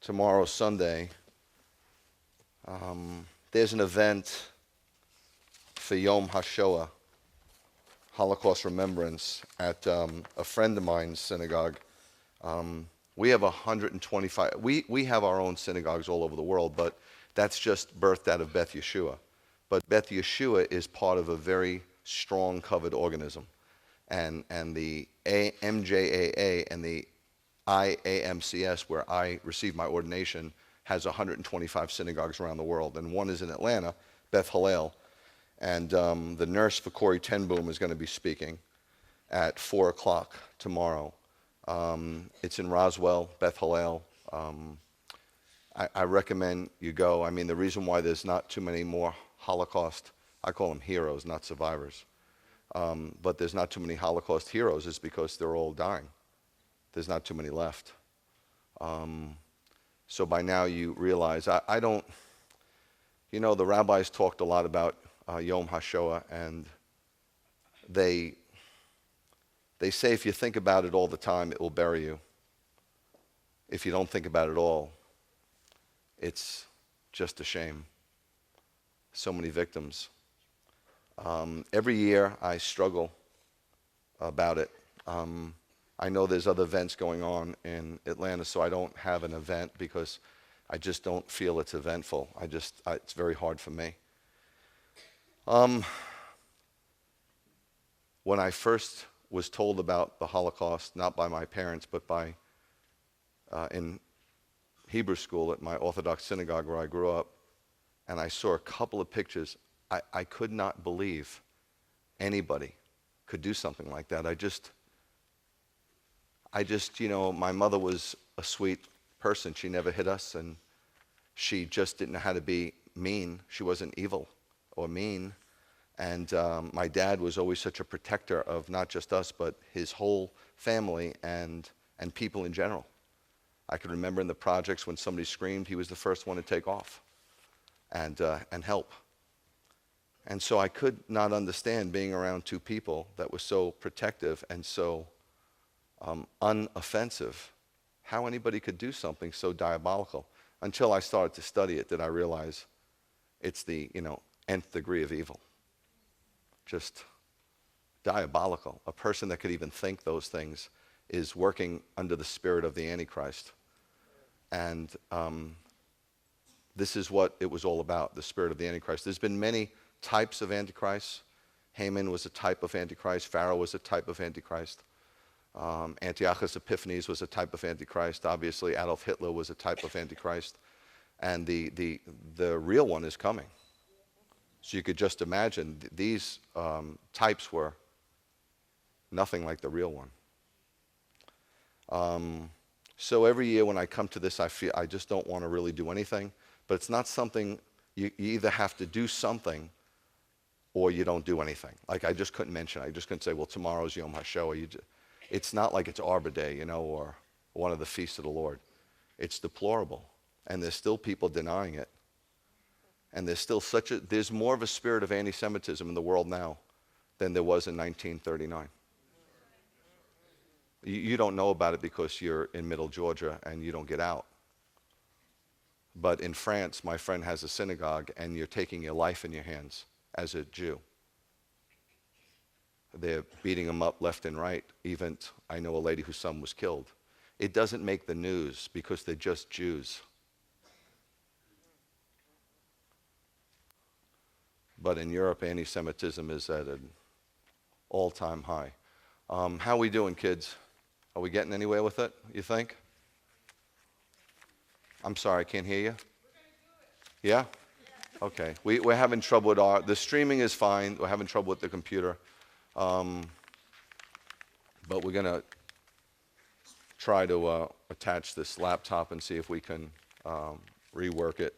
tomorrow, Sunday, there's an event for Yom HaShoah, Holocaust Remembrance, at a friend of mine's synagogue. We have 125, we have our own synagogues all over the world, but that's just birthed out of Beth Yeshua. But Beth Yeshua is part of a very strong covered organism. And the MJAA and the IAMCS, where I received my ordination, has 125 synagogues around the world. And one is in Atlanta, Beth Hallel. And the nurse for Corey Ten Boom is going to be speaking at 4 o'clock tomorrow. It's in Roswell, Beth Hallel. I recommend you go. I mean, the reason why there's not too many more Holocaust, I call them heroes, not survivors. But there's not too many Holocaust heroes is because they're all dying. There's not too many left. So by now you realize, I don't, you know, the rabbis talked a lot about Yom HaShoah, and they say if you think about it all the time, it will bury you. If you don't think about it at all, it's just a shame. So many victims. Every year I struggle about it. I know there's other events going on in Atlanta, so I don't have an event because I just don't feel it's eventful. It's very hard for me. When I first was told about the Holocaust, not by my parents, but by in Hebrew school at my Orthodox synagogue where I grew up, and I saw a couple of pictures, I could not believe anybody could do something like that. I just, you know, my mother was a sweet person. She never hit us, and she just didn't know how to be mean. She wasn't evil or mean. And my dad was always such a protector of not just us, but his whole family and people in general. I can remember in the projects when somebody screamed, he was the first one to take off and help. And so I could not understand being around two people that were so protective and so unoffensive, how anybody could do something so diabolical. Until I started to study it, did I realize it's the, nth degree of evil. Just diabolical. A person that could even think those things is working under the spirit of the Antichrist. And this is what it was all about, the spirit of the Antichrist. There's been many types of Antichrist. Haman was a type of Antichrist. Pharaoh was a type of Antichrist. Antiochus Epiphanes was a type of Antichrist. Obviously, Adolf Hitler was a type of Antichrist. And the real one is coming. So you could just imagine these types were nothing like the real one. So every year when I come to this, I feel I just don't want to really do anything. But it's not something, you either have to do something or you don't do anything. Like I just couldn't mention, I just couldn't say, well, tomorrow's Yom HaShoah. It's not like it's Arbor Day, or one of the feasts of the Lord. It's deplorable. And there's still people denying it. And there's still there's more of a spirit of anti-Semitism in the world now than there was in 1939. You don't know about it because you're in Middle Georgia and you don't get out. But in France, my friend has a synagogue, and you're taking your life in your hands as a Jew. They're beating them up left and right. Even, I know a lady whose son was killed. It doesn't make the news because they're just Jews. But in Europe, anti-Semitism is at an all-time high. How are we doing, kids? Are we getting anywhere with it, you think? I'm sorry, I can't hear you. Yeah? Okay. We're having trouble with the streaming is fine. We're having trouble with the computer. But we're going to try to attach this laptop and see if we can rework it.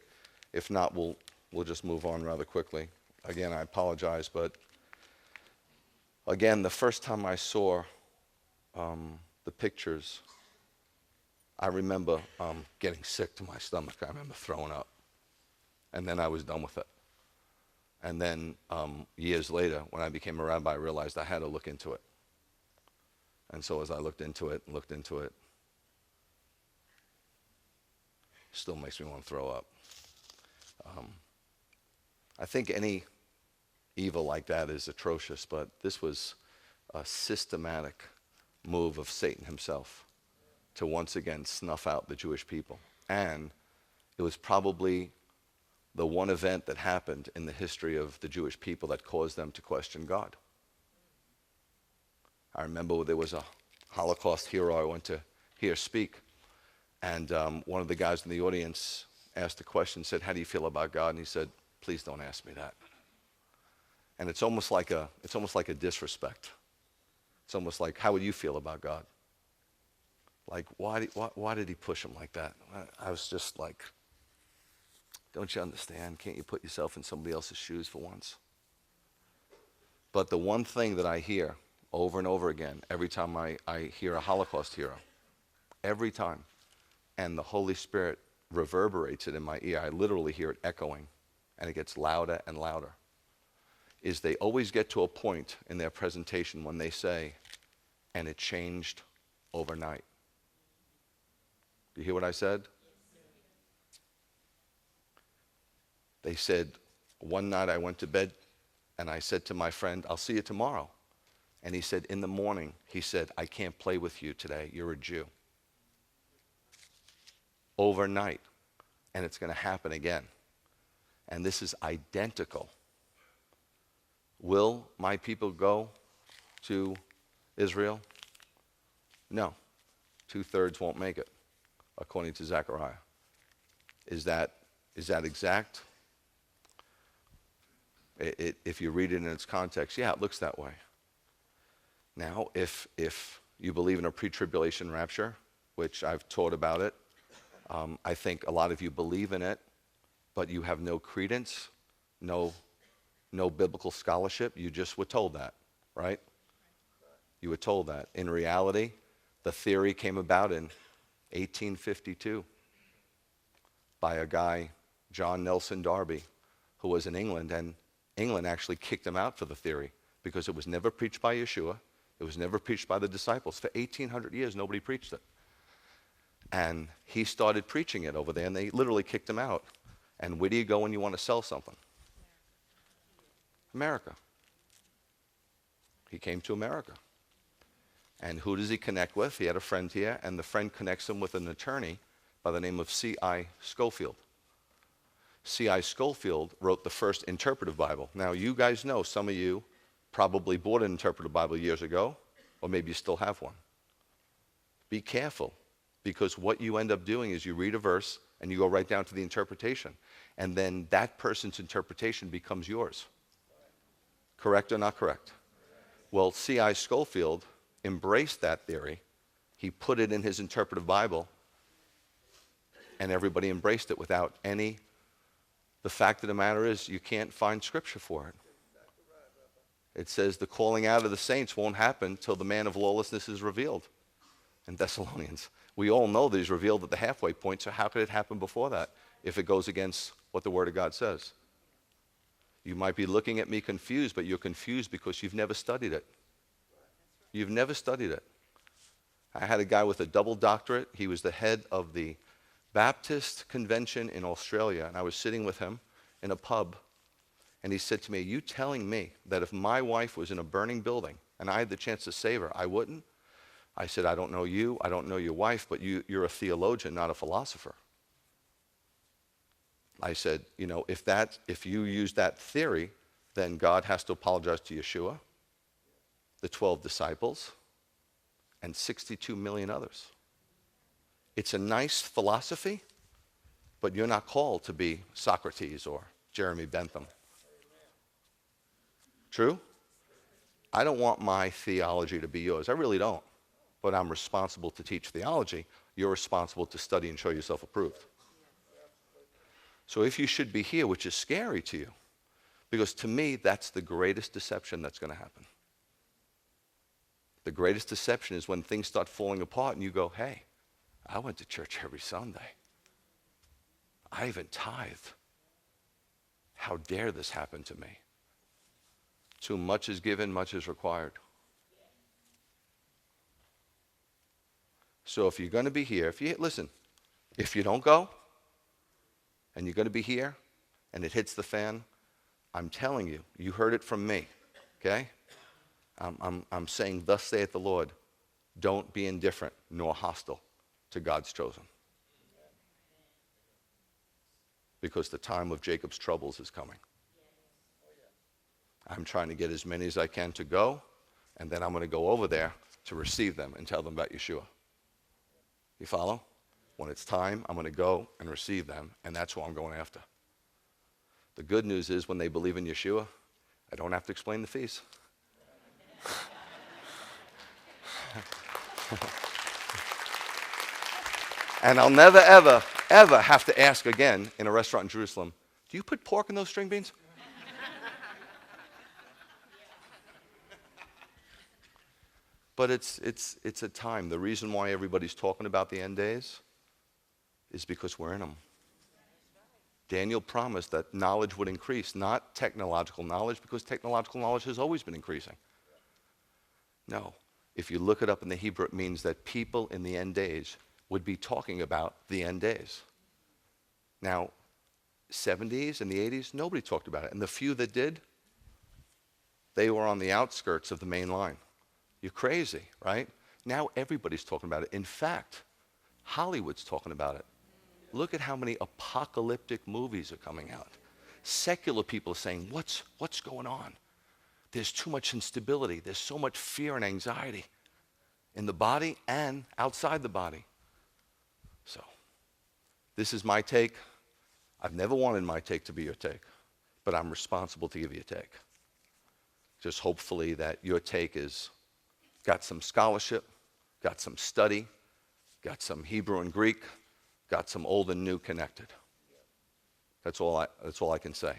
If not, we'll just move on rather quickly. Again, I apologize, but again, the first time I saw the pictures, I remember getting sick to my stomach. I remember throwing up. And then I was done with it. And then years later, when I became a rabbi, I realized I had to look into it. And so as I looked into it, Still makes me want to throw up. I think any evil like that is atrocious, but this was a systematic move of Satan himself to once again snuff out the Jewish people. And it was probably the one event that happened in the history of the Jewish people that caused them to question God. I remember there was a Holocaust hero I went to hear speak, and one of the guys in the audience asked a question, said, "How do you feel about God?" And he said, "Please don't ask me that." And it's almost like a disrespect. It's almost like, how would you feel about God? Like, why did he push him like that? I was just like, don't you understand? Can't you put yourself in somebody else's shoes for once? But the one thing that I hear over and over again, every time I hear a Holocaust hero, every time, and the Holy Spirit reverberates it in my ear, I literally hear it echoing, and it gets louder and louder, is they always get to a point in their presentation when they say, "And it changed overnight." Do you hear what I said? They said, one night I went to bed and I said to my friend, "I'll see you tomorrow." And he said, in the morning, he said, "I can't play with you today. You're a Jew." Overnight. And it's going to happen again. And this is identical. Will my people go to Israel? No. 2/3 won't make it, according to Zechariah. Is that exact? If you read it in its context, yeah, it looks that way. Now, if you believe in a pre-tribulation rapture, which I've taught about it, I think a lot of you believe in it, but you have no credence, no biblical scholarship. You just were told that, right? You were told that. In reality, the theory came about in 1852 by a guy, John Nelson Darby, who was in England, and England actually kicked him out for the theory because it was never preached by Yeshua. It was never preached by the disciples. For 1,800 years, nobody preached it. And he started preaching it over there, and they literally kicked him out. And where do you go when you want to sell something? America. He came to America. And who does he connect with? He had a friend here, and the friend connects him with an attorney by the name of C.I. Scofield. C.I. Scofield wrote the first interpretive Bible. Now, you guys know, some of you probably bought an interpretive Bible years ago, or maybe you still have one. Be careful, because what you end up doing is you read a verse, and you go right down to the interpretation, and then that person's interpretation becomes yours. Correct or not correct? Well, C.I. Scofield embraced that theory. He put it in his interpretive Bible, and everybody embraced it without any. The fact of the matter is, you can't find scripture for it. It says the calling out of the saints won't happen till the man of lawlessness is revealed in Thessalonians. We all know that he's revealed at the halfway point, so how could it happen before that if it goes against what the Word of God says? You might be looking at me confused, but you're confused because you've never studied it. You've never studied it. I had a guy with a double doctorate. He was the head of the Baptist convention in Australia, and I was sitting with him in a pub, and he said to me, "Are you telling me that if my wife was in a burning building and I had the chance to save her, I wouldn't?" I said, "I don't know you, I don't know your wife, but you're a theologian, not a philosopher." I said, if you use that theory, then God has to apologize to Yeshua, the 12 disciples, and 62 million others. It's a nice philosophy, but you're not called to be Socrates or Jeremy Bentham. True? I don't want my theology to be yours. I really don't. But I'm responsible to teach theology. You're responsible to study and show yourself approved. So if you should be here, which is scary to you, because to me, that's the greatest deception that's going to happen. The greatest deception is when things start falling apart and you go, "Hey, I went to church every Sunday. I even tithed. How dare this happen to me?" Too much is given, much is required. So if you're going to be here, if you don't go, and you're going to be here, and it hits the fan, I'm telling you, you heard it from me, okay? I'm saying, thus saith the Lord, don't be indifferent nor hostile to God's chosen. Because the time of Jacob's troubles is coming. I'm trying to get as many as I can to go, and then I'm going to go over there to receive them and tell them about Yeshua. You follow? When it's time, I'm going to go and receive them, and that's who I'm going after. The good news is when they believe in Yeshua, I don't have to explain the fees. And I'll never, ever, ever have to ask again in a restaurant in Jerusalem, do you put pork in those string beans? But it's a time. The reason why everybody's talking about the end days is because we're in them. Daniel promised that knowledge would increase, not technological knowledge, because technological knowledge has always been increasing. No. If you look it up in the Hebrew, it means that people in the end days would be talking about the end days. Now, 70s and the 80s, nobody talked about it. And the few that did, they were on the outskirts of the main line. You're crazy, right? Now everybody's talking about it. In fact, Hollywood's talking about it. Look at how many apocalyptic movies are coming out. Secular people are saying, what's going on? There's too much instability. There's so much fear and anxiety in the body and outside the body. So, this is my take. I've never wanted my take to be your take, but I'm responsible to give you a take. Just hopefully that your take is got some scholarship, got some study, got some Hebrew and Greek, got some old and new connected. That's all I can say.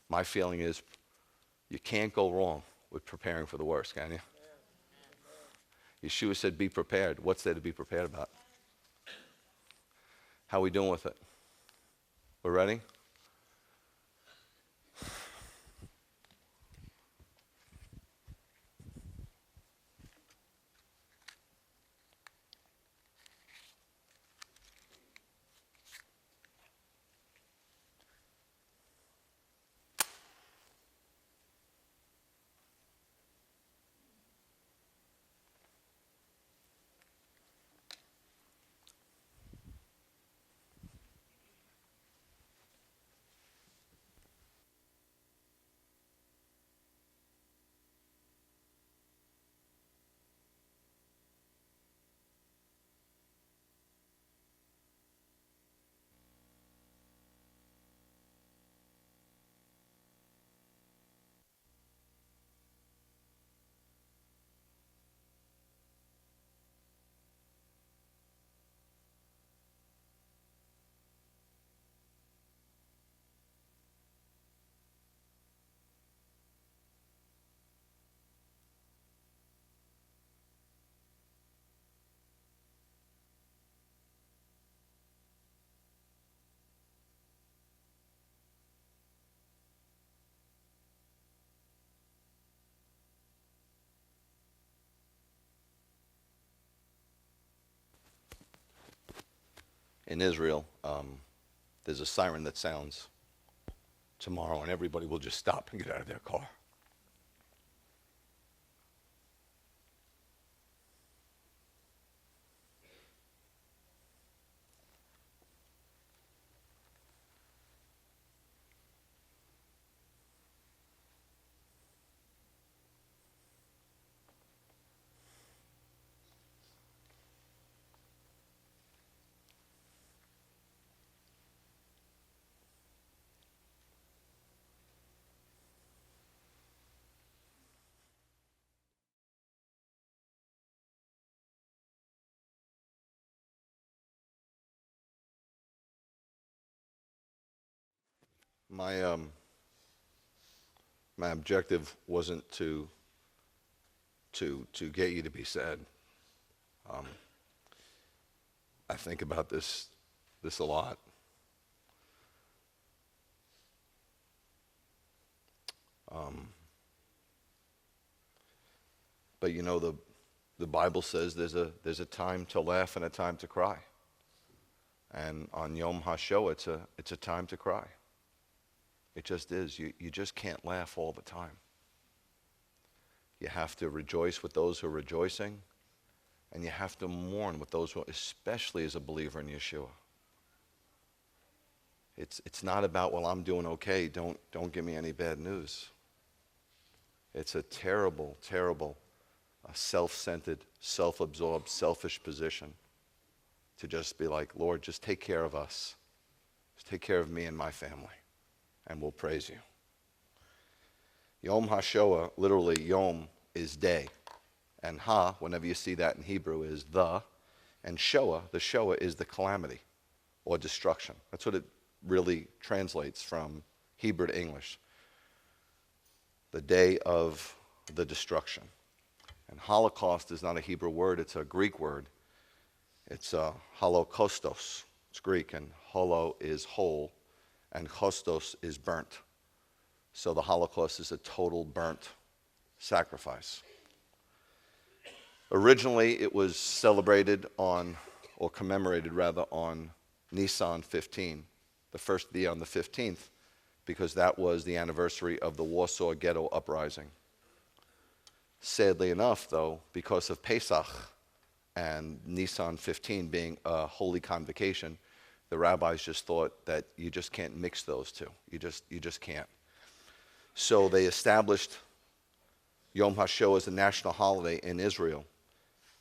My feeling is you can't go wrong with preparing for the worst, can you? Yeshua said, be prepared. What's there to be prepared about? How are we doing with it? We're ready? In Israel, there's a siren that sounds tomorrow, and everybody will just stop and get out of their car. My objective wasn't to get you to be sad. I think about this a lot. But you know, the Bible says there's a time to laugh and a time to cry. And on Yom HaShoah, it's a time to cry. It just is. You just can't laugh all the time. You have to rejoice with those who are rejoicing, and you have to mourn with those who, especially as a believer in Yeshua. It's not about, well, I'm doing okay, don't give me any bad news. It's a terrible, terrible, self-centered, self-absorbed, selfish position to just be like, Lord, just take care of us. Just take care of me and my family, and we'll praise you. Yom HaShoah, literally, Yom is day. And Ha, whenever you see that in Hebrew, is the. And Shoah, the Shoah is the calamity or destruction. That's what it really translates from Hebrew to English. The day of the destruction. And Holocaust is not a Hebrew word, it's a Greek word. It's holokostos. It's Greek, and holo is whole, and kostos is burnt. So the Holocaust is a total burnt sacrifice. Originally, it was celebrated on, or commemorated rather, on Nisan 15, the first day on the 15th, because that was the anniversary of the Warsaw Ghetto Uprising. Sadly enough, though, because of Pesach and Nisan 15 being a holy convocation, the rabbis just thought that you just can't mix those two. You just can't. So they established Yom HaShoah as a national holiday in Israel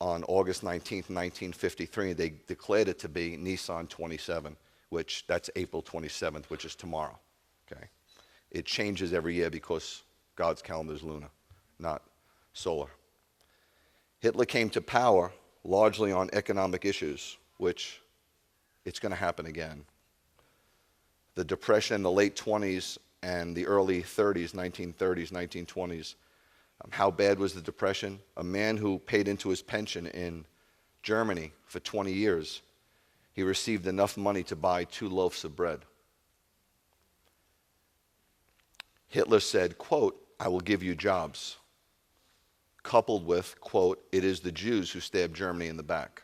on August 19th, 1953. They declared it to be Nisan 27, which that's April 27th, which is tomorrow. Okay, it changes every year because God's calendar is lunar, not solar. Hitler came to power largely on economic issues, which it's going to happen again. The Depression in the late 20s and the early 30s, 1930s, 1920s. How bad was the Depression? A man who paid into his pension in Germany for 20 years, he received enough money to buy 2 loaves of bread. Hitler said, quote, I will give you jobs, coupled with, quote, it is the Jews who stabbed Germany in the back.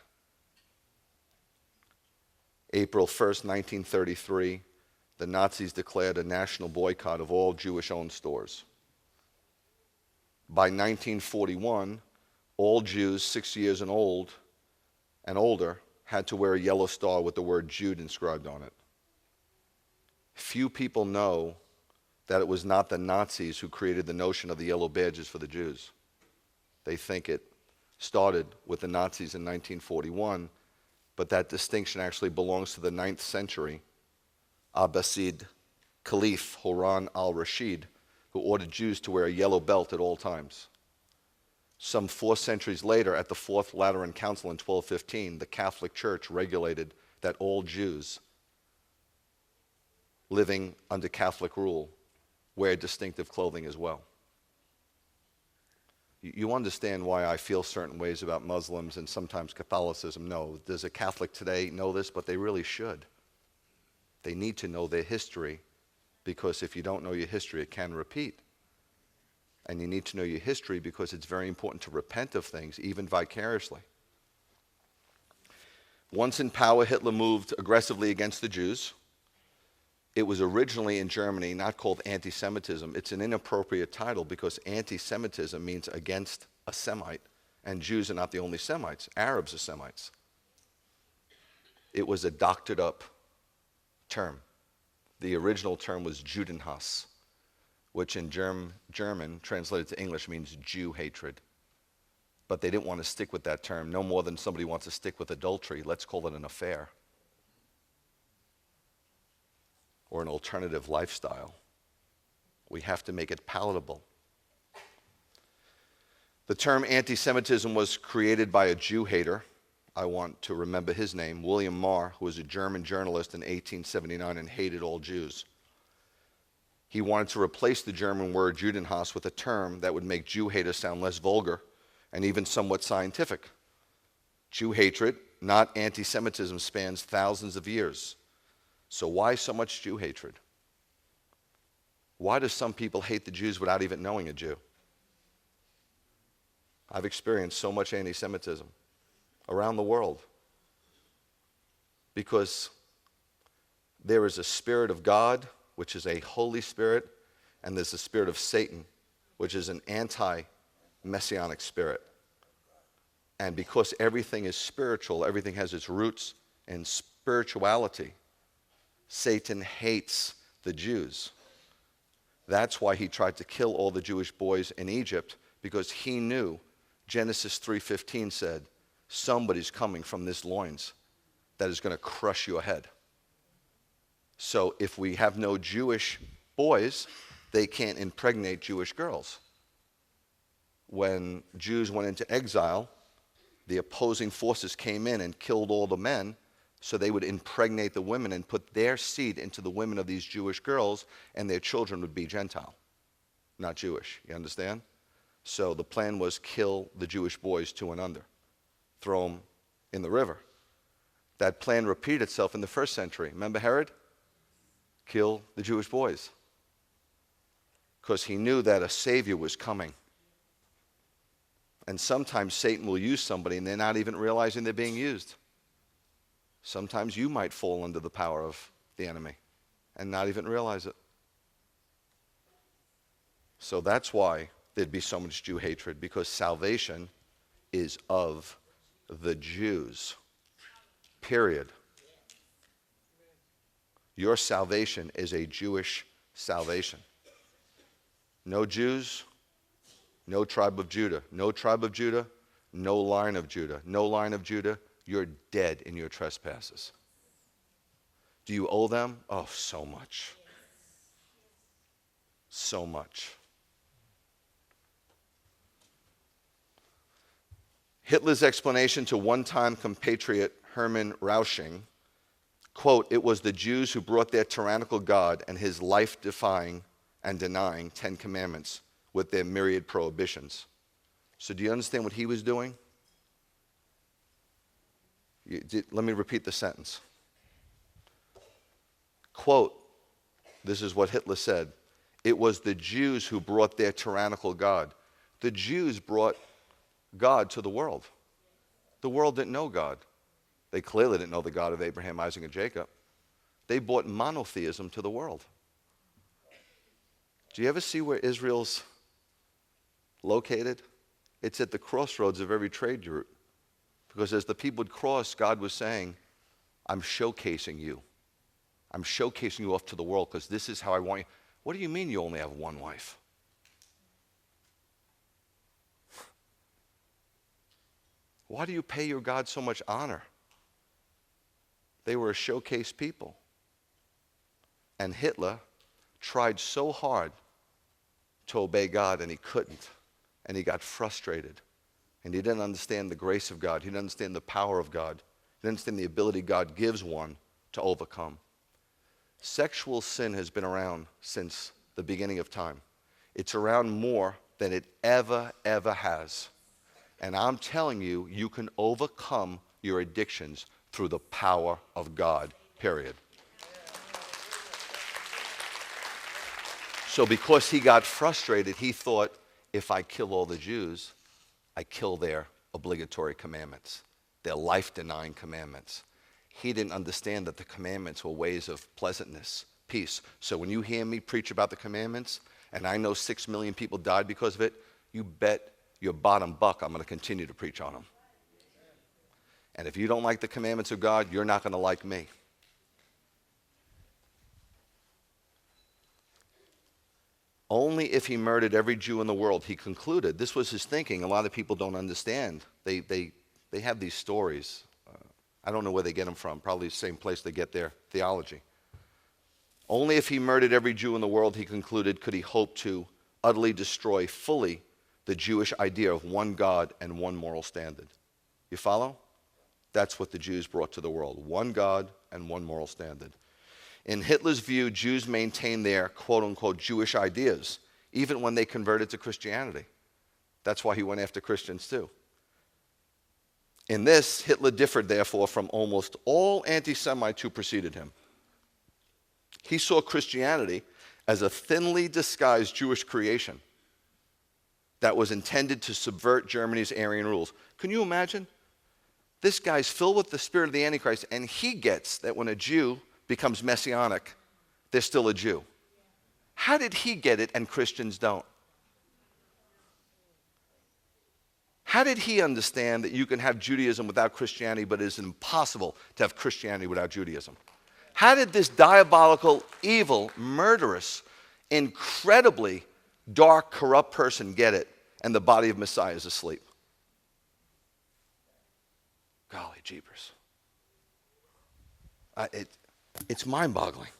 April 1st, 1933, the Nazis declared a national boycott of all Jewish-owned stores. By 1941, all Jews 6 years and older had to wear a yellow star with the word Jude inscribed on it. Few people know that it was not the Nazis who created the notion of the yellow badges for the Jews. They think it started with the Nazis in 1941, but that distinction actually belongs to the 9th century Abbasid Caliph Harun al-Rashid, who ordered Jews to wear a yellow belt at all times. Some 4 centuries later, at the Fourth Lateran Council in 1215, the Catholic Church regulated that all Jews living under Catholic rule wear distinctive clothing as well. You understand why I feel certain ways about Muslims and sometimes Catholicism. No, does a Catholic today know this? But they really should. They need to know their history, because if you don't know your history, it can repeat. And you need to know your history because it's very important to repent of things, even vicariously. Once in power, Hitler moved aggressively against the Jews. It was originally in Germany not called Anti-Semitism. It's an inappropriate title because Anti-Semitism means against a Semite, and Jews are not the only Semites. Arabs are Semites. It was a doctored up term. The original term was Judenhass, which in German, translated to English, means Jew hatred. But they didn't want to stick with that term, no more than somebody wants to stick with adultery. Let's call it an affair. Or an alternative lifestyle. We have to make it palatable. The term anti-Semitism was created by a Jew hater. I want to remember his name, William Marr, who was a German journalist in 1879 and hated all Jews. He wanted to replace the German word Judenhass with a term that would make Jew haters sound less vulgar and even somewhat scientific. Jew hatred, not anti-Semitism, spans thousands of years. So why so much Jew hatred? Why do some people hate the Jews without even knowing a Jew? I've experienced so much anti-Semitism around the world because there is a spirit of God, which is a Holy Spirit, and there's the spirit of Satan, which is an anti-messianic spirit. And because everything is spiritual, everything has its roots in spirituality, Satan hates the Jews. That's why he tried to kill all the Jewish boys in Egypt, because he knew, Genesis 3:15 said, somebody's coming from this loins that is going to crush your head. So if we have no Jewish boys, they can't impregnate Jewish girls. When Jews went into exile, the opposing forces came in and killed all the men, so they would impregnate the women and put their seed into the women of these Jewish girls, and their children would be Gentile, not Jewish. You understand? So the plan was kill the Jewish boys 2 and under, throw them in the river. That plan repeated itself in the 1st century. Remember Herod? Kill the Jewish boys. Because he knew that a Savior was coming. And sometimes Satan will use somebody and they're not even realizing they're being used. Sometimes you might fall under the power of the enemy and not even realize it. So that's why there'd be so much Jew hatred, because salvation is of the Jews. Period. Your salvation is a Jewish salvation. No Jews, no tribe of Judah. No tribe of Judah, no line of Judah. No line of Judah, you're dead in your trespasses. Do you owe them? Oh, so much. So much. Hitler's explanation to one-time compatriot Hermann Rausching, quote, it was the Jews who brought their tyrannical God and his life-defying and denying 10 commandments with their myriad prohibitions. So do you understand what he was doing? Let me repeat the sentence. Quote, this is what Hitler said, it was the Jews who brought their tyrannical God. The Jews brought God to the world. The world didn't know God. They clearly didn't know the God of Abraham, Isaac, and Jacob. They brought monotheism to the world. Do you ever see where Israel's located? It's at the crossroads of every trade route. Because as the people would cross, God was saying, I'm showcasing you. I'm showcasing you off to the world because this is how I want you. What do you mean you only have one wife? Why do you pay your God so much honor? They were a showcase people. And Hitler tried so hard to obey God, and he couldn't. And he got frustrated. And he didn't understand the grace of God. He didn't understand the power of God. He didn't understand the ability God gives one to overcome. Sexual sin has been around since the beginning of time. It's around more than it ever has. And I'm telling you, you can overcome your addictions through the power of God, period. So because he got frustrated, he thought, if I kill all the Jews, I kill their obligatory commandments, their life-denying commandments. He didn't understand that the commandments were ways of pleasantness, peace. So when you hear me preach about the commandments, and I know 6 million people died because of it, you bet your bottom buck I'm going to continue to preach on them. And if you don't like the commandments of God, you're not going to like me. Only if he murdered every Jew in the world, he concluded. This was his thinking. A lot of people don't understand. They have these stories. I don't know where they get them from. Probably the same place they get their theology. Only if he murdered every Jew in the world, he concluded, could he hope to utterly destroy fully the Jewish idea of one God and one moral standard. You follow? That's what the Jews brought to the world. One God and one moral standard. In Hitler's view, Jews maintained their quote-unquote Jewish ideas, even when they converted to Christianity. That's why he went after Christians too. In this, Hitler differed, therefore, from almost all anti-Semites who preceded him. He saw Christianity as a thinly disguised Jewish creation that was intended to subvert Germany's Aryan rules. Can you imagine? This guy's filled with the spirit of the Antichrist, and he gets that when a Jew becomes messianic, they're still a Jew. How did he get it and Christians don't? How did he understand that you can have Judaism without Christianity, but it is impossible to have Christianity without Judaism? How did this diabolical, evil, murderous, incredibly dark, corrupt person get it, and the body of Messiah is asleep? Golly jeepers. It's mind-boggling.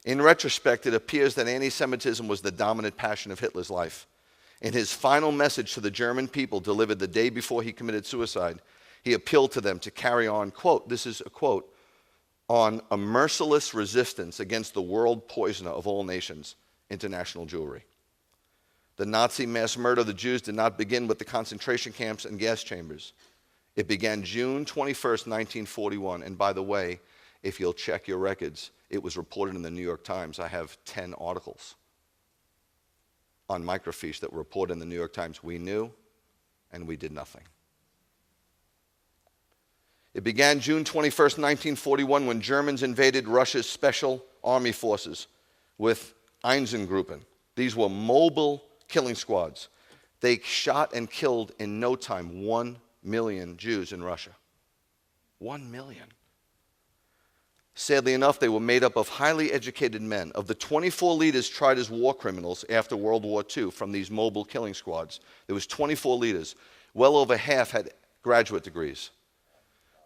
In retrospect, it appears that anti-Semitism was the dominant passion of Hitler's life. In his final message to the German people delivered the day before he committed suicide, he appealed to them to carry on, quote, this is a quote, on a merciless resistance against the world poisoner of all nations, international Jewry. The Nazi mass murder of the Jews did not begin with the concentration camps and gas chambers. It began June 21st, 1941. And by the way, if you'll check your records, it was reported in the New York Times. I have 10 articles on microfiche that were reported in the New York Times. We knew, and we did nothing. It began June 21st, 1941, when Germans invaded Russia's special army forces with Einsatzgruppen. These were mobile killing squads. They shot and killed in no time 1 million Jews in Russia. 1 million. Sadly enough, they were made up of highly educated men. Of the 24 leaders tried as war criminals after World War II from these mobile killing squads, there was 24 leaders. Well over half had graduate degrees.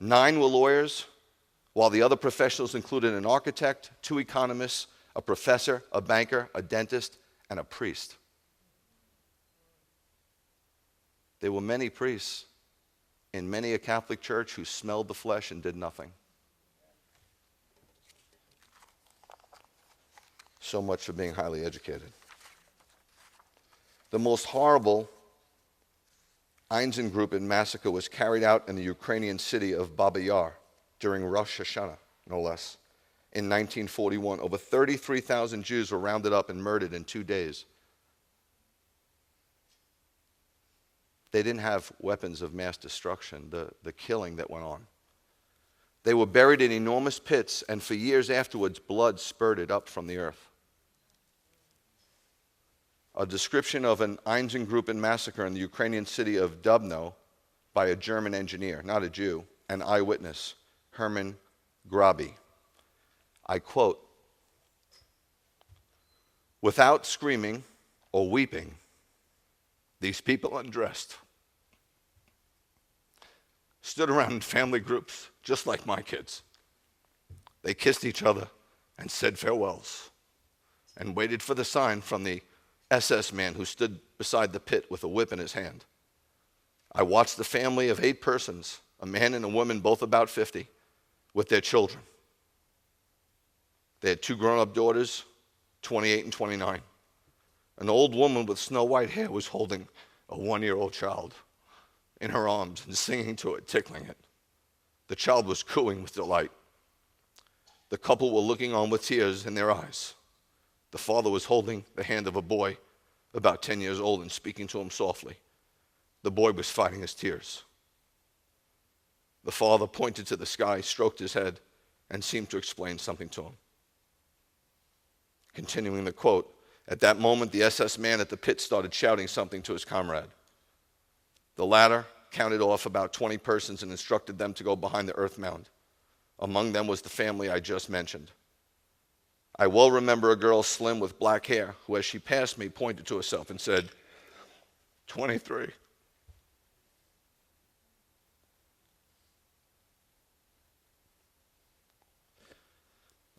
9 were lawyers, while the other professionals included an architect, 2 economists, a professor, a banker, a dentist, and a priest. There were many priests in many a Catholic church who smelled the flesh and did nothing. So much for being highly educated. The most horrible Einsatzgruppen massacre was carried out in the Ukrainian city of Baba Yar during Rosh Hashanah, no less. In 1941, over 33,000 Jews were rounded up and murdered in 2 days. They didn't have weapons of mass destruction, the killing that went on. They were buried in enormous pits, and for years afterwards, blood spurted up from the earth. A description of an Einsatzgruppen massacre in the Ukrainian city of Dubno by a German engineer, not a Jew, an eyewitness, Herman Rabbi. I quote, "Without screaming or weeping, these people undressed, stood around in family groups, just like my kids. They kissed each other and said farewells and waited for the sign from the SS man who stood beside the pit with a whip in his hand. I watched the family of 8 persons, a man and a woman, both about 50, with their children. They had 2 grown-up daughters, 28 and 29. An old woman with snow white hair was holding a 1-year-old child in her arms and singing to it, tickling it. The child was cooing with delight. The couple were looking on with tears in their eyes. The father was holding the hand of a boy about 10 years old and speaking to him softly. The boy was fighting his tears. The father pointed to the sky, stroked his head, and seemed to explain something to him." Continuing the quote, "At that moment, the SS man at the pit started shouting something to his comrade. The latter counted off about 20 persons and instructed them to go behind the earth mound. Among them was the family I just mentioned. I well remember a girl slim with black hair who, as she passed me, pointed to herself and said, 23.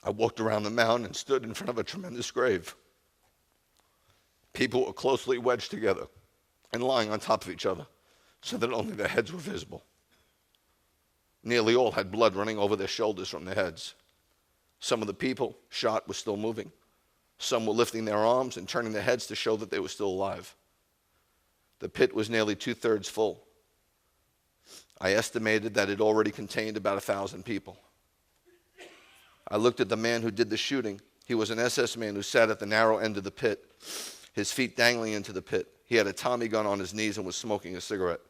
I walked around the mound and stood in front of a tremendous grave. People were closely wedged together and lying on top of each other so that only their heads were visible. Nearly all had blood running over their shoulders from their heads. Some of the people shot were still moving. Some were lifting their arms and turning their heads to show that they were still alive. The pit was nearly 2/3 full. I estimated that it already contained about 1,000 people. I looked at the man who did the shooting. He was an SS man who sat at the narrow end of the pit, his feet dangling into the pit. He had a Tommy gun on his knees and was smoking a cigarette.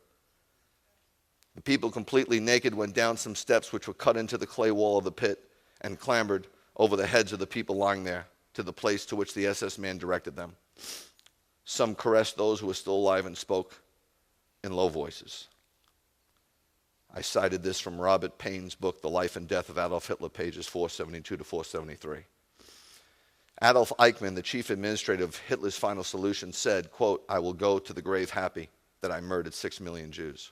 The people, completely naked, went down some steps which were cut into the clay wall of the pit and clambered over the heads of the people lying there to the place to which the SS man directed them. Some caressed those who were still alive and spoke in low voices. I cited this from Robert Paine's book, The Life and Death of Adolf Hitler, pages 472 to 473. Adolf Eichmann, the chief administrator of Hitler's final solution, said, quote, "I will go to the grave happy that I murdered 6 million Jews."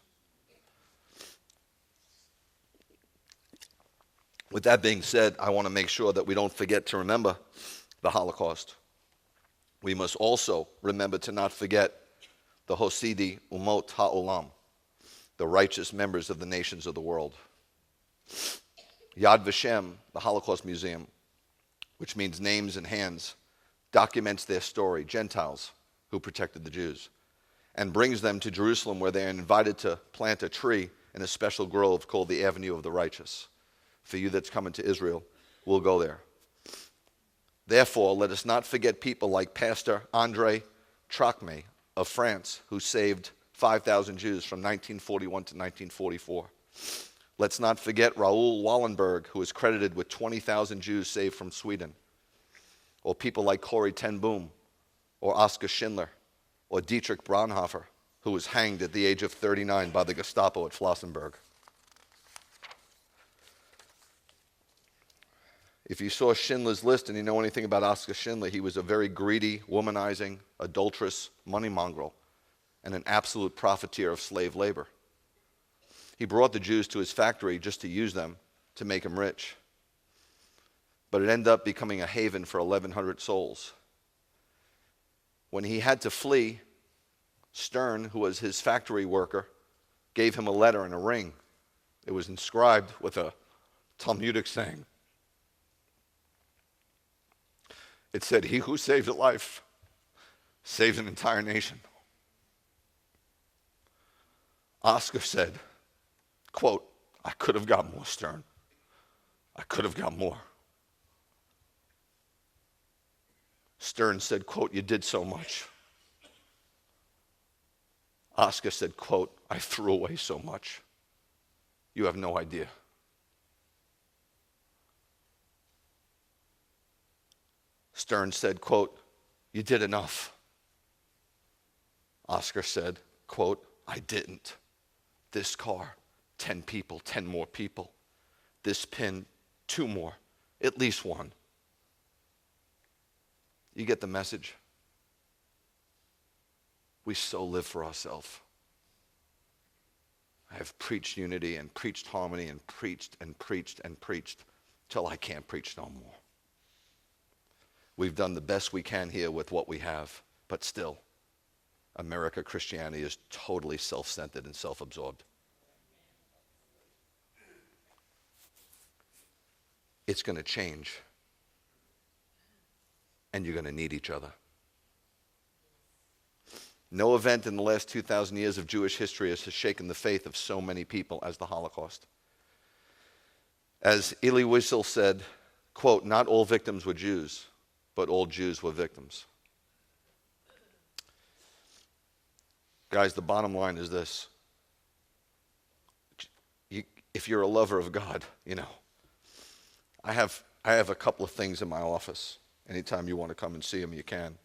With that being said, I want to make sure that we don't forget to remember the Holocaust. We must also remember to not forget the Hosidi Umot Ha'olam, the righteous members of the nations of the world. Yad Vashem, the Holocaust Museum, which means names and hands, documents their story, Gentiles who protected the Jews, and brings them to Jerusalem where they are invited to plant a tree in a special grove called the Avenue of the Righteous. For you that's coming to Israel, we'll go there. Therefore, let us not forget people like Pastor André Trachme of France, who saved 5,000 Jews from 1941 to 1944. Let's not forget Raoul Wallenberg, who is credited with 20,000 Jews saved from Sweden. Or people like Corrie ten Boom, or Oskar Schindler, or Dietrich Bonhoeffer, who was hanged at the age of 39 by the Gestapo at Flossenburg. If you saw Schindler's List and you know anything about Oskar Schindler, he was a very greedy, womanizing, adulterous money mongrel and an absolute profiteer of slave labor. He brought the Jews to his factory just to use them to make him rich. But it ended up becoming a haven for 1,100 souls. When he had to flee, Stern, who was his factory worker, gave him a letter and a ring. It was inscribed with a Talmudic saying. It said, "He who saved a life saved an entire nation." Oscar said, quote, "I could have got more, Stern. I could have got more." Stern said, quote, "You did so much." Oscar said, quote, "I threw away so much. You have no idea." Stern said, quote, "You did enough." Oscar said, quote, "I didn't. This car, 10 people, 10 more people. This pin, 2 more, at least 1. You get the message? We so live for ourselves. I have preached unity and preached harmony and preached and preached and preached till I can't preach no more. We've done the best we can here with what we have, but still, America Christianity is totally self-centered and self-absorbed. It's going to change, and you're going to need each other. No event in the last 2,000 years of Jewish history has shaken the faith of so many people as the Holocaust. As Elie Wiesel said, quote, "Not all victims were Jews, but all Jews were victims." Guys, the bottom line is this. If you're a lover of God, you know, I have a couple of things in my office. Anytime you want to come and see them, you can.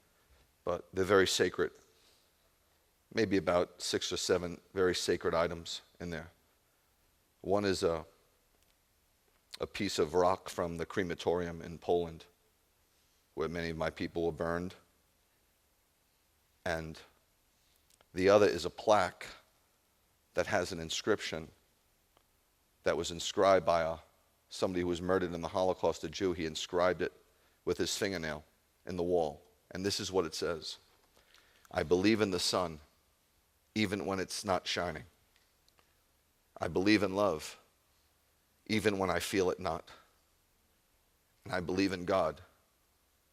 But they're very sacred. Maybe about 6 or 7 very sacred items in there. One is a piece of rock from the crematorium in Poland, where many of my people were burned. And the other is a plaque that has an inscription that was inscribed by somebody who was murdered in the Holocaust, a Jew. He inscribed it with his fingernail in the wall. And this is what it says: "I believe in the sun, even when it's not shining. I believe in love, even when I feel it not. And I believe in God,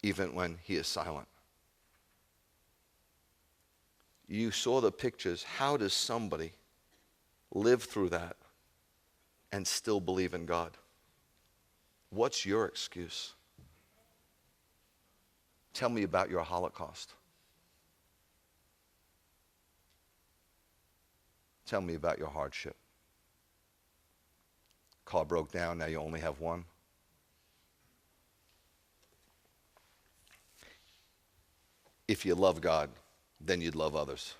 even when he is silent." You saw the pictures. How does somebody live through that and still believe in God? What's your excuse? Tell me about your Holocaust. Tell me about your hardship. Car broke down, now you only have one. If you love God, then you'd love others.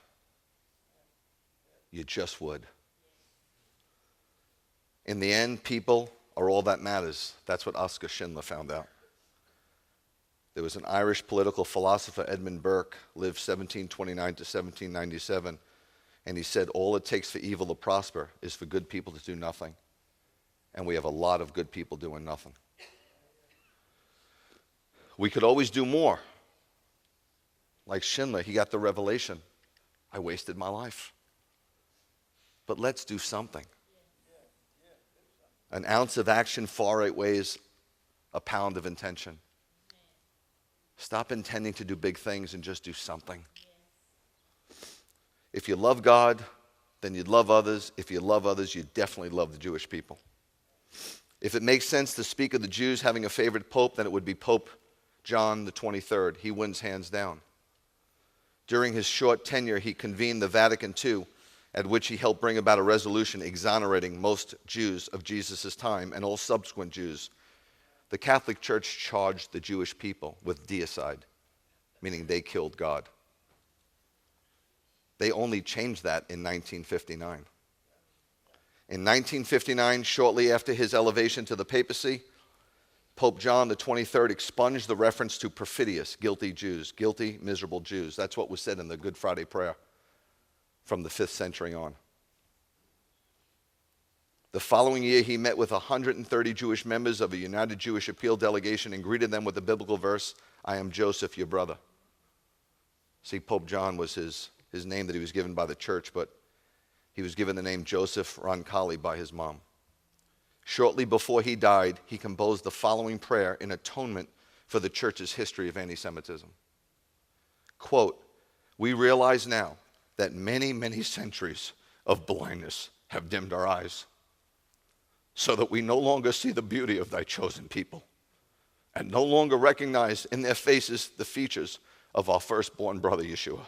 You just would. In the end, people are all that matters. That's what Oskar Schindler found out. There was an Irish political philosopher, Edmund Burke, lived 1729 to 1797, and he said, all it takes for evil to prosper is for good people to do nothing. And we have a lot of good people doing nothing. We could always do more. Like Schindler, he got the revelation. I wasted my life. But let's do something. An ounce of action far outweighs a pound of intention. Stop intending to do big things and just do something. If you love God, then you'd love others. If you love others, you definitely love the Jewish people. If it makes sense to speak of the Jews having a favorite pope, then it would be Pope John the 23rd. He wins hands down. During his short tenure, he convened the Vatican II, at which he helped bring about a resolution exonerating most Jews of Jesus' time and all subsequent Jews. The Catholic Church charged the Jewish people with deicide, meaning they killed God. They only changed that in 1959. In 1959, shortly after his elevation to the papacy, Pope John the 23rd expunged the reference to perfidious, guilty Jews, guilty, miserable Jews. That's what was said in the Good Friday prayer from the 5th century on. The following year, he met with 130 Jewish members of a United Jewish Appeal delegation and greeted them with the biblical verse, I am Joseph, your brother. See, Pope John was his name that he was given by the church, but he was given the name Joseph Roncalli by his mom. Shortly before he died, he composed the following prayer in atonement for the church's history of anti-Semitism. Quote, we realize now that many, many centuries of blindness have dimmed our eyes, so that we no longer see the beauty of thy chosen people, and no longer recognize in their faces the features of our firstborn brother Yeshua.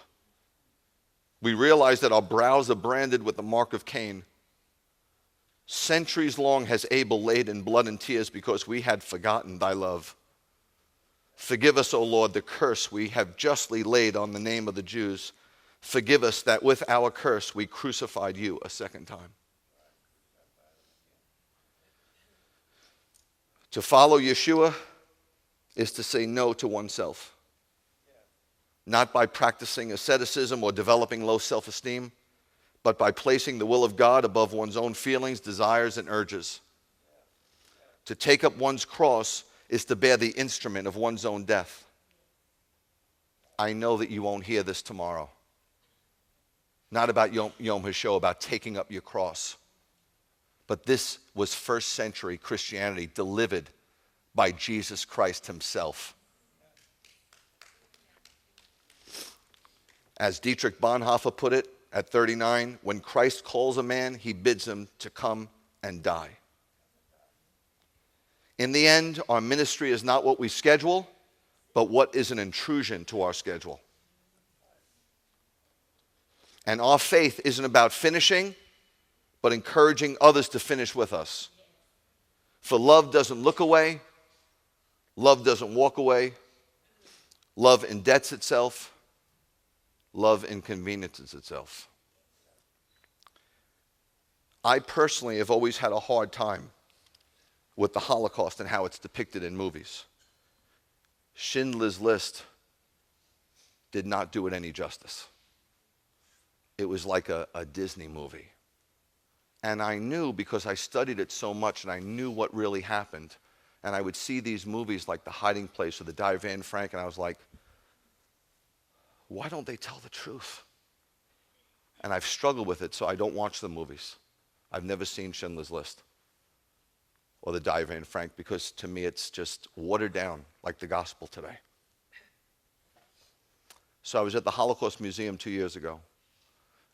We realize that our brows are branded with the mark of Cain. Centuries long has Abel laid in blood and tears because we had forgotten thy love. Forgive us, O Lord, the curse we have justly laid on the name of the Jews. Forgive us that with our curse we crucified you a second time. To follow Yeshua is to say no to oneself. Not by practicing asceticism or developing low self-esteem, but by placing the will of God above one's own feelings, desires, and urges. To take up one's cross is to bear the instrument of one's own death. I know that you won't hear this tomorrow. Not about Yom HaShoah, about taking up your cross. But this was first century Christianity delivered by Jesus Christ himself. As Dietrich Bonhoeffer put it at 39, when Christ calls a man, he bids him to come and die. In the end, our ministry is not what we schedule, but what is an intrusion to our schedule. And our faith isn't about finishing, but encouraging others to finish with us. For love doesn't look away. Love doesn't walk away. Love indebts itself. Love inconveniences itself. I personally have always had a hard time with the Holocaust and how it's depicted in movies. Schindler's List did not do it any justice. It was like a Disney movie. And I knew, because I studied it so much and I knew what really happened, and I would see these movies like The Hiding Place or The Diary of Anne Frank, and I was like, why don't they tell the truth? And I've struggled with it, so I don't watch the movies. I've never seen Schindler's List or The Diary of Anne Frank, because to me it's just watered down like the gospel today. So I was at the Holocaust Museum 2 years ago,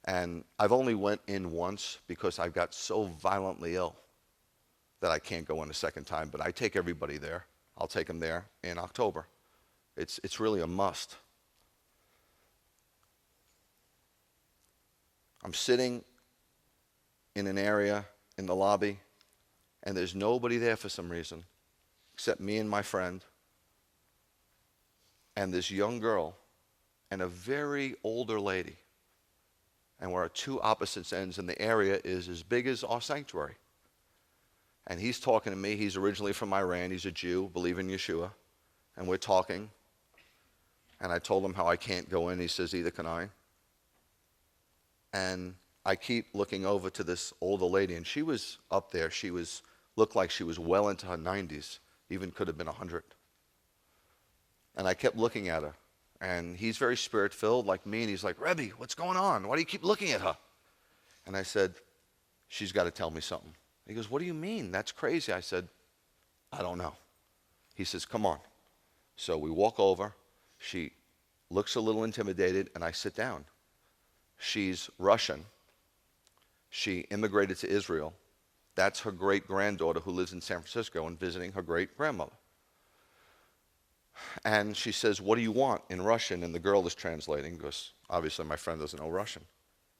and I've only went in once because I got so violently ill that I can't go in a second time, but I take everybody there. I'll take them there in October. It's really a must. I'm sitting in an area in the lobby, and there's nobody there for some reason except me and my friend and this young girl and a very older lady. And we're at two opposite ends, and the area is as big as our sanctuary. And he's talking to me. He's originally from Iran. He's a Jew, believe in Yeshua. And we're talking. And I told him how I can't go in. He says, either can I. And I keep looking over to this older lady, and she was up there. She looked like she was well into her 90s, even could have been 100. And I kept looking at her. And he's very spirit-filled like me, and he's like, Rabbi, what's going on? Why do you keep looking at her? And I said, she's got to tell me something. He goes, what do you mean? That's crazy. I said, I don't know. He says, come on. So we walk over. She looks a little intimidated, and I sit down. She's Russian. She immigrated to Israel. That's her great-granddaughter who lives in San Francisco and visiting her great-grandmother. And she says, what do you want, in Russian? And the girl is translating, because obviously my friend doesn't know Russian.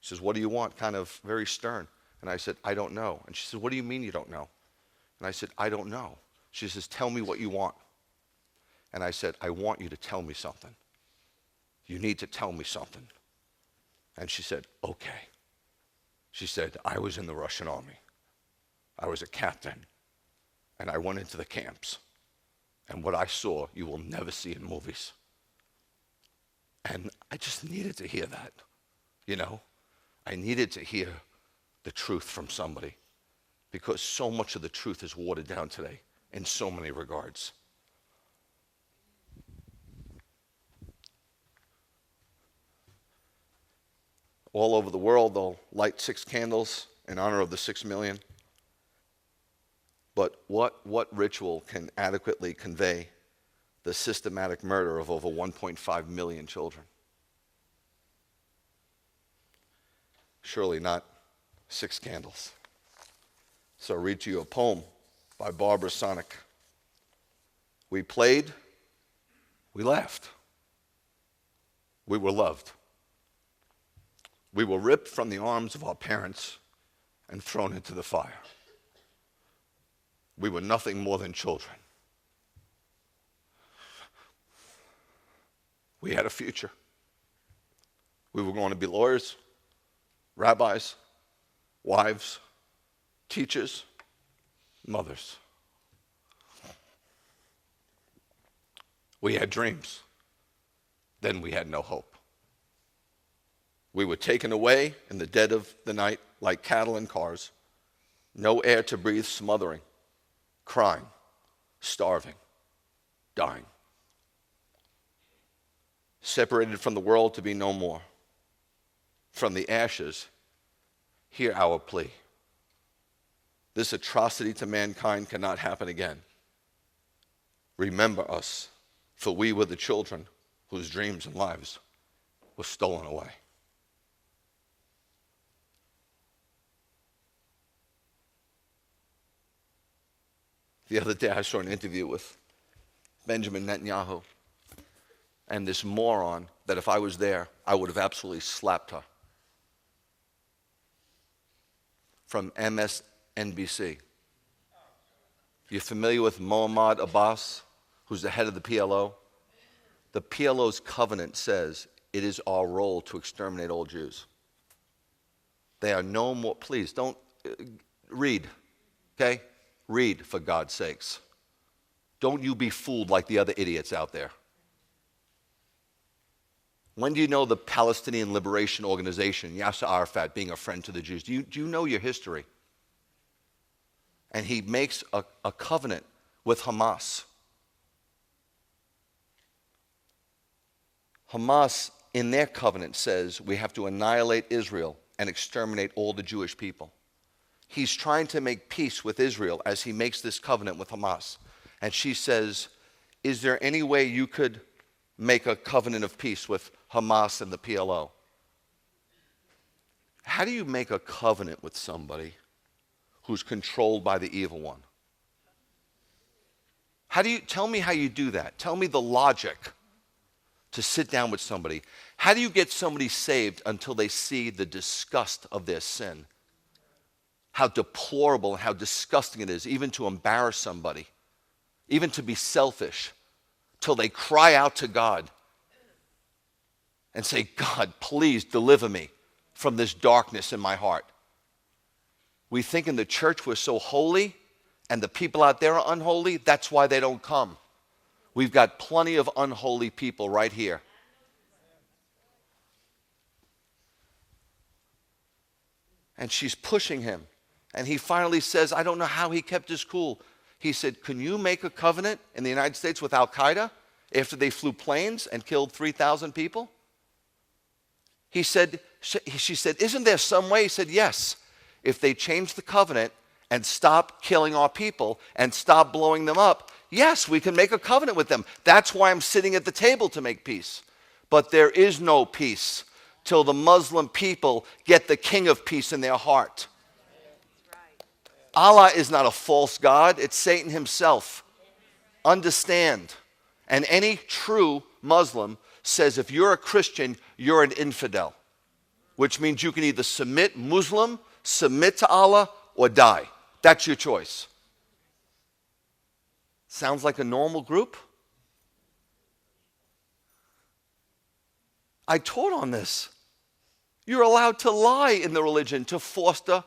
She says, what do you want? Kind of very stern. And I said, I don't know. And she said, what do you mean you don't know? And I said, I don't know. She says, tell me what you want. And I said, I want you to tell me something. You need to tell me something. And she said, okay. She said, I was in the Russian army. I was a captain. And I went into the camps. And what I saw, you will never see in movies. And I just needed to hear that, you know. I needed to hear the truth from somebody, because so much of the truth is watered down today in so many regards. All over the world, they'll light 6 candles in honor of the 6 million. But what ritual can adequately convey the systematic murder of over 1.5 million children? Surely not 6 candles. So I'll read to you a poem by Barbara Sonic. We played, we laughed, we were loved. We were ripped from the arms of our parents and thrown into the fire. We were nothing more than children. We had a future. We were going to be lawyers, rabbis, wives, teachers, mothers. We had dreams. Then we had no hope. We were taken away in the dead of the night like cattle in cars. No air to breathe, smothering, crying, starving, dying. Separated from the world to be no more. From the ashes, hear our plea. This atrocity to mankind cannot happen again. Remember us, for we were the children whose dreams and lives were stolen away. The other day I saw an interview with Benjamin Netanyahu and this moron that if I was there, I would have absolutely slapped her. From MSNBC. You're familiar with Mohammad Abbas, who's the head of the PLO? The PLO's covenant says it is our role to exterminate all Jews. They are no more, please don't read, okay? Read, for God's sakes. Don't you be fooled like the other idiots out there. When do you know the Palestinian Liberation Organization, Yasser Arafat, being a friend to the Jews? Do you know your history? And he makes a covenant with Hamas. Hamas, in their covenant, says we have to annihilate Israel and exterminate all the Jewish people. He's trying to make peace with Israel as he makes this covenant with Hamas. And she says, is there any way you could make a covenant of peace with Hamas and the PLO? How do you make a covenant with somebody who's controlled by the evil one? Tell me how you do that. Tell me the logic to sit down with somebody. How do you get somebody saved until they see the disgust of their sin? How deplorable and how disgusting it is, even to embarrass somebody, even to be selfish, till they cry out to God. and say, God, please deliver me from this darkness in my heart. We think in the church we're so holy and the people out there are unholy. That's why they don't come. We've got plenty of unholy people right here. And she's pushing him. And he finally says, I don't know how he kept his cool. He said, can you make a covenant in the United States with Al-Qaeda after they flew planes and killed 3,000 people? She said, isn't there some way? He said, yes. If they change the covenant and stop killing our people and stop blowing them up, yes, we can make a covenant with them. That's why I'm sitting at the table, to make peace. But there is no peace till the Muslim people get the King of Peace in their heart. Allah is not a false God. It's Satan himself. Understand. And any true Muslim says if you're a Christian, you're an infidel, which means you can either submit to Allah, or die. That's your choice. Sounds like a normal group? I taught on this. You're allowed to lie in the religion to foster.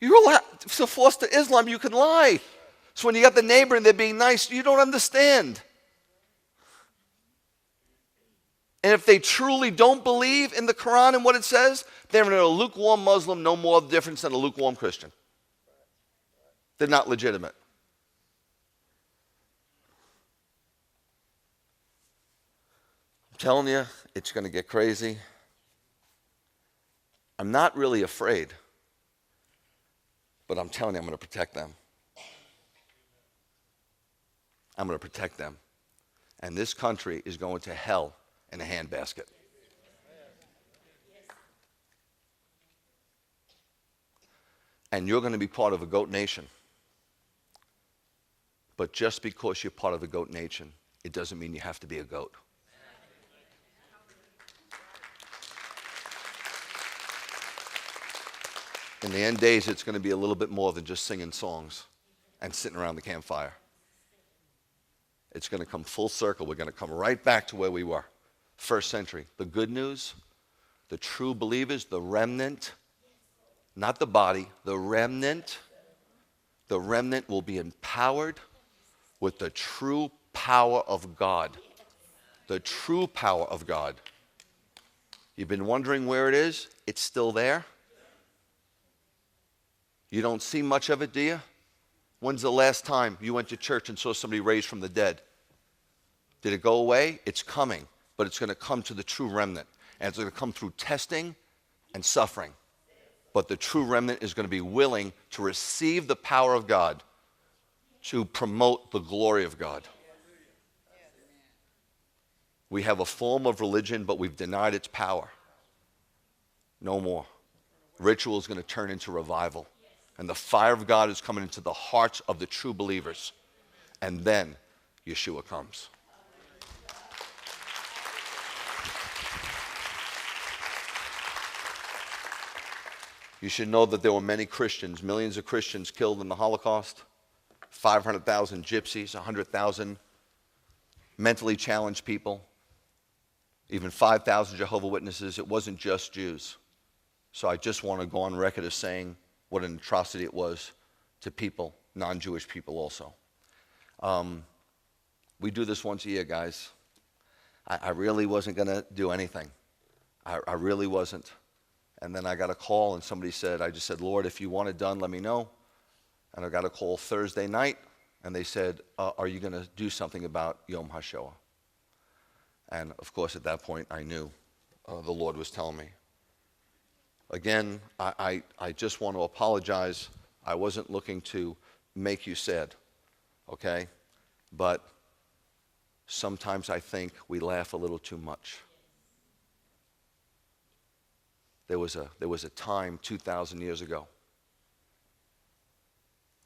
You're allowed to foster Islam. You can lie. So when you got the neighbor and they're being nice, you don't understand. And if they truly don't believe in the Quran and what it says, they're a lukewarm Muslim, no more difference than a lukewarm Christian. They're not legitimate. I'm telling you, it's going to get crazy. I'm not really afraid, but I'm telling you, I'm going to protect them. I'm going to protect them. And this country is going to hell in a handbasket. And you're going to be part of a goat nation. But just because you're part of a goat nation, it doesn't mean you have to be a goat. In the end days, it's going to be a little bit more than just singing songs and sitting around the campfire. It's going to come full circle. We're going to come right back to where we were. First century. The good news, the true believers, the remnant, not the body, the remnant will be empowered with the true power of God. The true power of God. You've been wondering where it is? It's still there. You don't see much of it, do you? When's the last time you went to church and saw somebody raised from the dead? Did it go away? It's coming, but it's going to come to the true remnant. And it's going to come through testing and suffering. But the true remnant is going to be willing to receive the power of God to promote the glory of God. We have a form of religion, but we've denied its power. No more. Ritual is going to turn into revival. And the fire of God is coming into the hearts of the true believers. And then Yeshua comes. You should know that there were many Christians, millions of Christians killed in the Holocaust, 500,000 gypsies, 100,000 mentally challenged people, even 5,000 Jehovah's Witnesses. It wasn't just Jews. So I just want to go on record as saying what an atrocity it was to people, non-Jewish people also. We do this once a year, guys. I really wasn't going to do anything. I really wasn't. And then I got a call and somebody said, I just said, Lord, if you want it done, let me know. And I got a call Thursday night and they said, are you going to do something about Yom HaShoah? And of course at that point I knew the Lord was telling me. Again, I just want to apologize. I wasn't looking to make you sad, okay? But sometimes I think we laugh a little too much. There was a time 2,000 years ago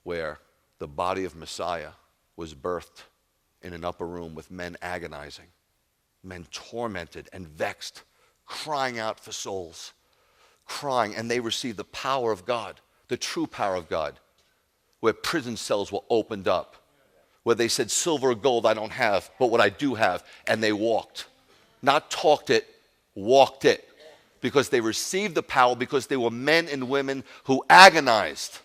where the body of Messiah was birthed in an upper room with men agonizing, men tormented and vexed, crying out for souls, crying, and they received the power of God, the true power of God, where prison cells were opened up, where they said, silver or gold I don't have, but what I do have. And they walked. Not talked it, walked it. Because they received the power, because they were men and women who agonized.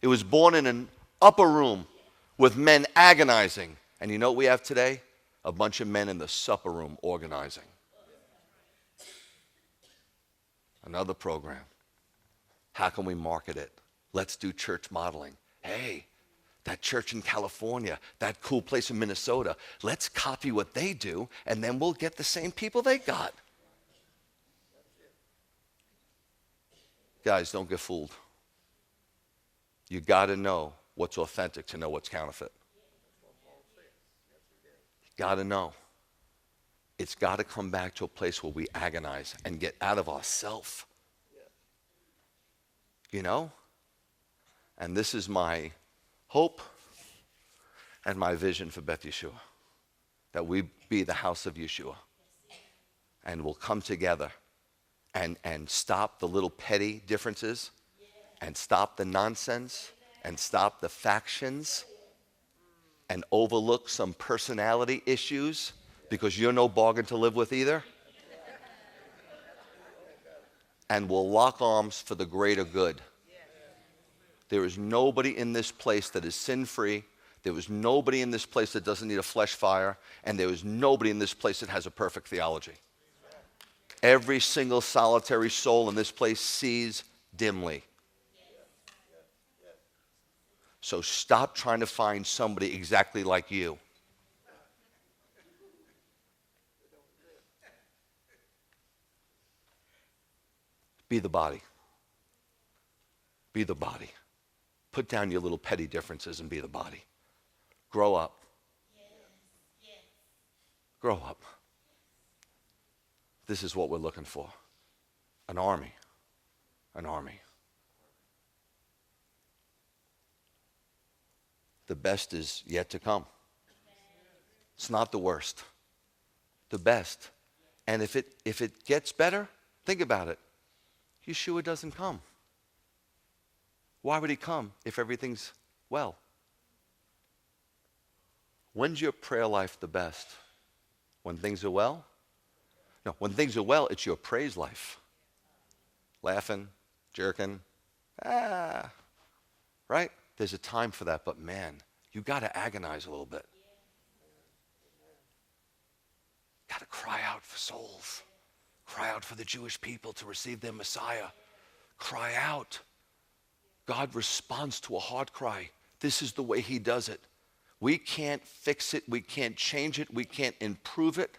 It was born in an upper room with men agonizing. And you know what we have today? A bunch of men in the supper room organizing. Another program. How can we market it? Let's do church modeling. Hey, that church in California, that cool place in Minnesota, let's copy what they do, and then we'll get the same people they got. Guys, don't get fooled. You got to know what's authentic to know what's counterfeit. You got to know. It's got to come back to a place where we agonize and get out of ourselves. You know? And this is my hope and my vision for Beth Yeshua. That we be the house of Yeshua. And we'll come together and stop the little petty differences, and stop the nonsense, and stop the factions, and overlook some personality issues, because you're no bargain to live with either. And we'll lock arms for the greater good. There is nobody in this place that is sin-free. There is nobody in this place that doesn't need a flesh fire. And there is nobody in this place that has a perfect theology. Every single solitary soul in this place sees dimly. So stop trying to find somebody exactly like you. Be the body. Be the body. Put down your little petty differences and be the body. Grow up. Grow up. This is what we're looking for. An army. An army. The best is yet to come. It's not the worst. The best. And if it gets better, think about it. Yeshua doesn't come. Why would he come if everything's well? When's your prayer life the best? When things are well? No, when things are well, it's your praise life. Laughing, jerking, right? There's a time for that, but man, you got to agonize a little bit. Got to cry out for souls. Cry out for the Jewish people to receive their Messiah. Cry out. God responds to a heart cry. This is the way he does it. We can't fix it. We can't change it. We can't improve it.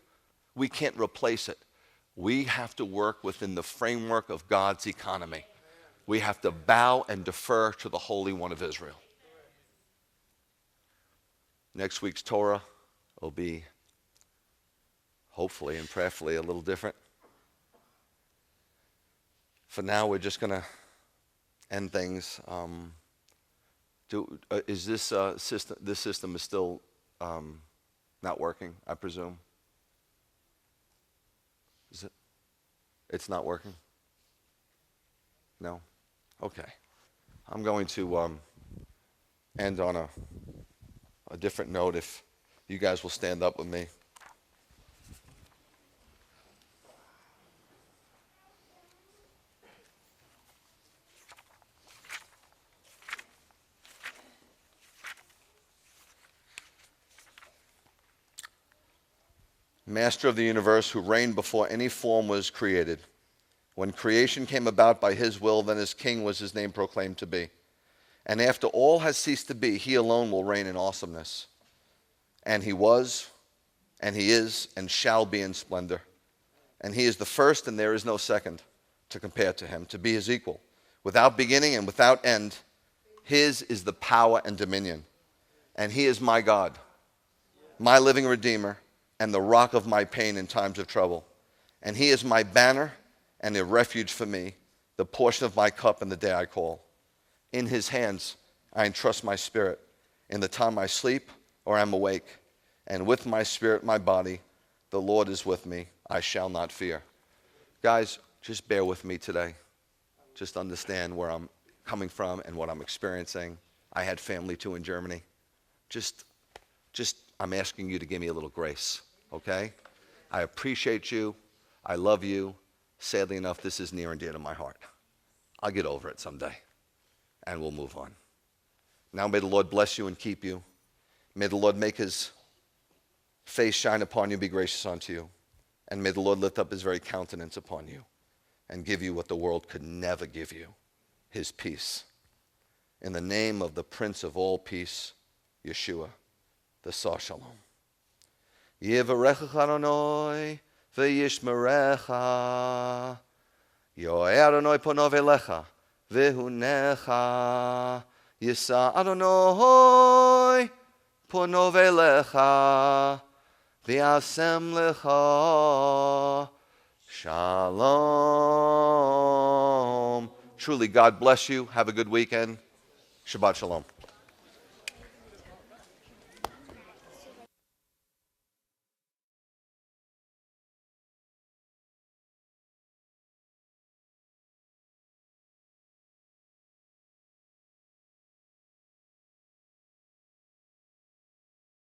We can't replace it. We have to work within the framework of God's economy. We have to bow and defer to the Holy One of Israel. Next week's Torah will be, hopefully and prayerfully, a little different. For now, we're just going to end things. Is this system? This system is still not working, I presume. Is it? It's not working? No? Okay. I'm going to end on a different note, if you guys will stand up with me. Master of the universe, who reigned before any form was created. When creation came about by his will, then as king was his name proclaimed to be. And after all has ceased to be, he alone will reign in awesomeness. And he was, and he is, and shall be in splendor. And he is the first, and there is no second to compare to him, to be his equal. Without beginning and without end, his is the power and dominion. And he is my God, my living Redeemer, and the rock of my pain in times of trouble. And he is my banner and a refuge for me, the portion of my cup in the day I call. In his hands I entrust my spirit, in the time I sleep or am awake. And with my spirit, my body, the Lord is with me. I shall not fear. Guys, just bear with me today. Just understand where I'm coming from and what I'm experiencing. I had family too in Germany. Just I'm asking you to give me a little grace, okay? I appreciate you. I love you. Sadly enough, this is near and dear to my heart. I'll get over it someday, and we'll move on. Now may the Lord bless you and keep you. May the Lord make his face shine upon you, be gracious unto you. And may the Lord lift up his very countenance upon you and give you what the world could never give you, his peace. In the name of the Prince of all peace, Yeshua, the Sar Shalom. Yivarecha Adonai v'yishmerecha. Yo'eh Adonai ponov elecha v'hunecha. Yisa Adonai ponov elecha v'yasem lecha shalom. Truly, God bless you. Have a good weekend. Shabbat shalom.